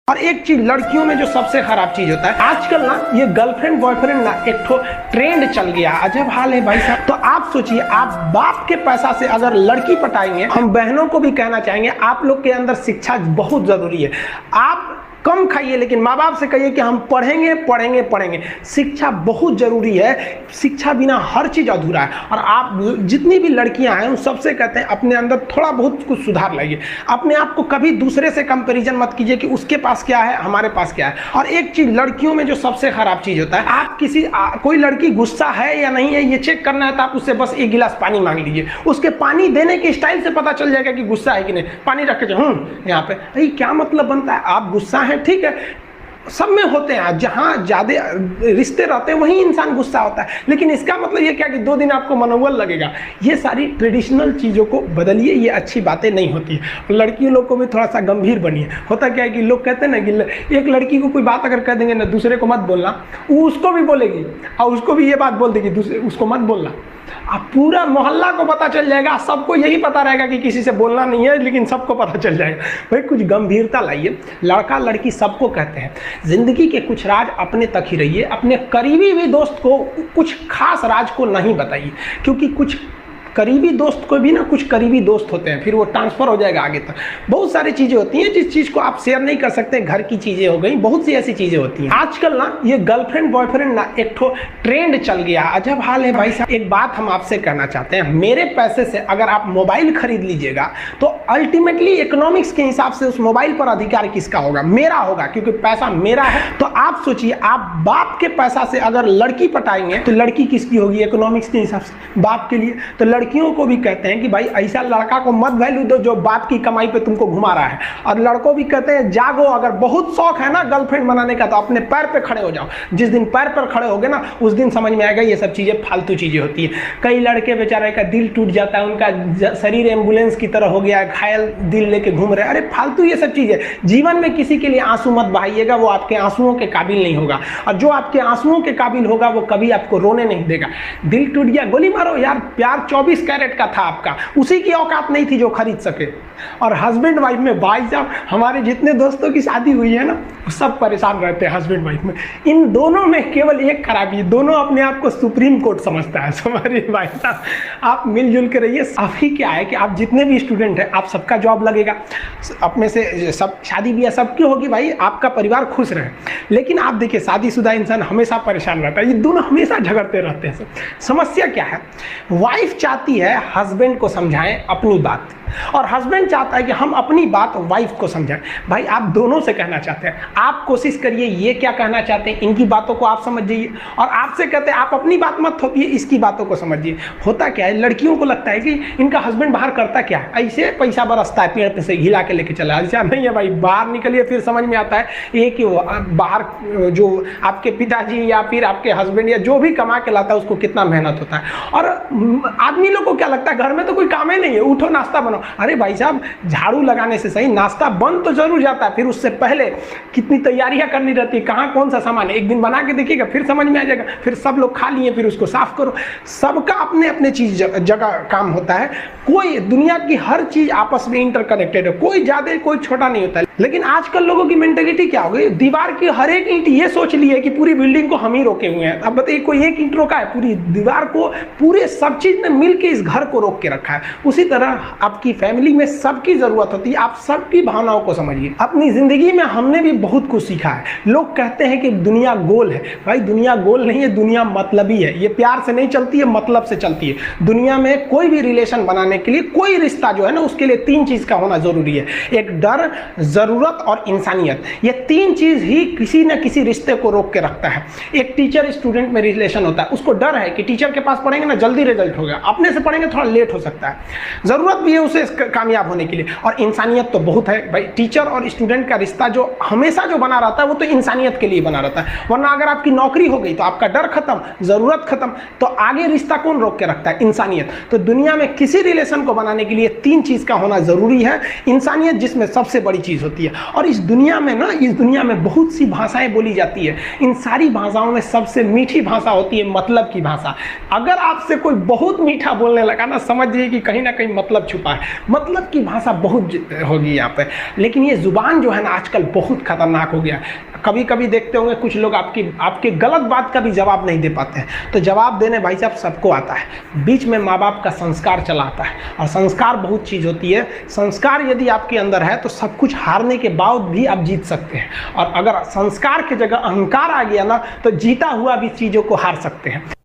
और एक चीज लड़कियों में जो सबसे खराब चीज होता है आजकल ना, ये गर्लफ्रेंड बॉयफ्रेंड ना एक ठो ट्रेंड चल गया, अजब हाल है भाई साहब। तो आप सोचिए, आप बाप के पैसा से अगर लड़की पटाएंगे, हम बहनों को भी कहना चाहेंगे आप लोग के अंदर शिक्षा बहुत जरूरी है। आप कम खाइए लेकिन माँ बाप से कहिए कि हम पढ़ेंगे पढ़ेंगे पढ़ेंगे। शिक्षा बहुत जरूरी है, शिक्षा बिना हर चीज अधूरा है। और आप जितनी भी लड़कियां हैं उन सबसे कहते हैं अपने अंदर थोड़ा बहुत कुछ सुधार लाइए। अपने आप को कभी दूसरे से कंपैरिजन मत कीजिए कि उसके पास क्या है हमारे पास क्या है। और एक चीज लड़कियों में जो सबसे खराब चीज होता है, आप कोई लड़की गुस्सा है या नहीं है ये चेक करना है तो आप उससे बस एक गिलास पानी मांग लीजिए, उसके पानी देने के स्टाइल से पता चल जाएगा कि गुस्सा है कि नहीं। पानी रख के यहाँ पे, अरे क्या मतलब बनता है, आप गुस्सा है ठीक है, सब में होते हैं, जहां ज्यादा रिश्ते रहते हैं वहीं इंसान गुस्सा होता है, लेकिन इसका मतलब ये क्या कि 2 दिन आपको मनोबल लगेगा। ये सारी ट्रेडिशनल चीजों को बदलिए, ये अच्छी बातें नहीं होती है। लड़कियों लोग को भी थोड़ा सा गंभीर बनिए। होता क्या है कि लोग कहते हैं ना कि एक लड़की को कोई बात अगर कह देंगे ना दूसरे को मत बोलना, वो उसको भी बोलेगी और उसको भी ये बात बोल देगी दूसरे उसको मत बोलना। अब पूरा मोहल्ला को पता चल जाएगा, सबको यही पता रहेगा कि किसी से बोलना नहीं है, लेकिन सबको पता चल जाएगा। भाई कुछ गंभीरता लाइए। लड़का लड़की सबको कहते हैं, जिंदगी के कुछ राज अपने तक ही रहिए, अपने करीबी भी दोस्त को कुछ खास राज को नहीं बताइए, क्योंकि कुछ करीबी दोस्त को भी ना कुछ करीबी दोस्त होते हैं, फिर वो ट्रांसफर हो जाएगा आगे तक। बहुत सारी चीजें होती हैं जिस चीज को आप शेयर नहीं कर सकते, घर की चीजें हो गई, बहुत सी ऐसी चीजें होती हैं। आजकल ना ये गर्लफ्रेंड बॉयफ्रेंड ना एक ठो ट्रेंड चल गया, अजब हाल है भाई साहब। एक बात हम आपसे कहना चाहते हैं, मेरे पैसे से अगर आप मोबाइल खरीद लीजिएगा तो अल्टीमेटली इकोनॉमिक्स के हिसाब से उस मोबाइल पर अधिकार किसका होगा? मेरा होगा, क्योंकि पैसा मेरा है। तो आप सोचिए, आप बाप के पैसा से अगर लड़की पटाएंगे तो लड़की किसकी होगी इकोनॉमिक्स के हिसाब से? बाप के लिए। तो लड़कियों को भी कहते हैं कि भाई ऐसा लड़का को मत वैल्यू दो जो बाप की कमाई पे तुमको घुमा रहा है। और लड़कों भी कहते हैं जागो, अगर बहुत शौक है ना गर्लफ्रेंड बनाने का तो अपने पैर पे खड़े हो जाओ। जिस दिन पैर पर खड़े होगे ना उस दिन समझ में आएगा ये सब चीजें फालतू चीजें होती है। कई लड़के बेचारे का दिल टूट जाता है, उनका शरीर एम्बुलेंस की तरह हो गया है, घायल दिल लेके घूम रहे हैं। अरे फालतू ये सब चीजें। जीवन में किसी के लिए आंसू मत बहाइएगा, वो आपके आंसुओं के काबिल नहीं होगा, और जो आपके आंसुओं के काबिल होगा वो कभी आपको रोने नहीं देगा। दिल टूट गया, गोली मारो यार, प्यार 24 कैरेट का था आपका, उसी की औकात नहीं थी जो खरीद सके। और हस्बैंड वाइफ में भाई साहब, हमारे जितने दोस्तों की शादी हुई है ना सब परेशान रहते हैं हस्बैंड वाइफ में। इन दोनों में केवल एक खराबी, दोनों अपने आप को सुप्रीम कोर्ट समझता है। हमारे भाई साहब आप मिलजुल के रहिए। अभी क्या है कि आप जितने भी स्टूडेंट हैं आप सबका जॉब लगेगा, अपने से सब शादी ब्याह सबकी होगी, भाई आपका परिवार खुश रहे। लेकिन आप देखिए शादीशुदा इंसान हमेशा परेशान रहता है, ये दोनों हमेशा झगड़ते रहते हैं। समस्या क्या है? वाइफ चाहती है हस्बैंड को समझाएं अपनी बात, और हस्बैंड चाहता है कि हम अपनी बात वाइफ को समझाएं। भाई आप दोनों से कहना चाहते हैं, आप कोशिश करिए ये क्या कहना चाहते हैं इनकी बातों को आप समझिए, और आपसे कहते हैं आप अपनी बात मत थोपिए, इसकी बातों को समझिए। होता क्या है, लड़कियों को लगता है कि इनका हस्बैंड बाहर करता क्या है, ऐसे पैसा बरसता है पेड़ पे से हिला के लेके चला। ऐसा नहीं है भाई, बाहर निकलिए फिर समझ में आता है ये कि बाहर जो आपके पिताजी या फिर आपके हस्बैंड या जो भी कमा के लाता है उसको कितना मेहनत होता है। और आदमी लोग को क्या लगता है घर में तो कोई काम ही नहीं है, उठो नाश्ता बनाओ। अरे भाई साहब, झाड़ू लगाने से सही नाश्ता बन तो जरूर जाता है, फिर उससे पहले कितनी तैयारियां करनी रहती है, कहाँ कौन सा सामान है, एक दिन बना के देखिएगा फिर समझ में आ जाएगा। फिर सब लोग खा लिए फिर उसको साफ करो। सबका अपने अपने चीज जगह काम होता है। कोई दुनिया की हर चीज आपस में इंटरकनेक्टेड है, कोई ज्यादा कोई छोटा नहीं होता है। लेकिन आजकल लोगों की मेंटेलिटी क्या हो गई, दीवार की हर एक ईंट ये सोच ली है कि पूरी बिल्डिंग को हम ही रोके हुए हैं। अब बताइए कोई एक ईंट रोका है, पूरी दीवार को पूरे सब चीज में मिलकर इस घर को रोक के रखा है। उसी तरह आपकी फैमिली में सबकी जरूरत होती है, आप सबकी भावनाओं को समझिए। अपनी जिंदगी में हमने भी बहुत कुछ सीखा है। लोग कहते हैं कि दुनिया गोल है, भाई दुनिया गोल नहीं है, दुनिया मतलबी है। ये प्यार से नहीं चलती है, मतलब से चलती है। दुनिया में कोई भी रिलेशन बनाने के लिए, कोई रिश्ता जो है ना उसके लिए 3 चीज का होना जरूरी है, एक डर, जरूरत और इंसानियत। ये 3 चीज ही किसी न किसी रिश्ते को रोक के रखता है। एक टीचर स्टूडेंट में रिलेशन होता है, उसको डर है कि टीचर के पास पढ़ेंगे ना जल्दी रिजल्ट होगा, अपने से पढ़ेंगे थोड़ा लेट हो सकता है। जरूरत भी है उसे कामयाब होने के लिए, और इंसानियत तो बहुत है भाई। टीचर और स्टूडेंट का रिश्ता जो हमेशा जो बना रहता है वो तो इंसानियत के लिए बना रहता है। वरना अगर आपकी नौकरी हो गई तो आपका डर खत्म, जरूरत खत्म, तो आगे रिश्ता कौन रोक के रखता है? इंसानियत। तो दुनिया में किसी रिलेशन को बनाने के लिए 3 चीज का होना जरूरी है। इंसानियत जिसमें सबसे बड़ी चीज होती है। होती है। और इस दुनिया में बहुत सी भाषाएं बोली जाती है। इन सारी भाषाओं में सबसे मीठी भाषा होती है मतलब की भाषा। अगर आपसे कोई बहुत मीठा बोलने लगा ना, समझिए कि कहीं ना कहीं मतलब छुपा है। मतलब की भाषा बहुत होगी यहाँ पे। लेकिन ये जुबान जो है ना आजकल बहुत खतरनाक हो गया। कभी कभी देखते होंगे कुछ लोग आपके गलत बात का भी जवाब नहीं दे पाते हैं। तो जवाब देने भाई साहब सबको आता है, बीच में माँ बाप का संस्कार चला आता है। और संस्कार बहुत चीज़ होती है। संस्कार यदि आपके अंदर है तो सब कुछ हारने के बाद भी आप जीत सकते हैं। और अगर संस्कार की जगह अहंकार आ गया ना, तो जीता हुआ भी चीज़ों को हार सकते हैं।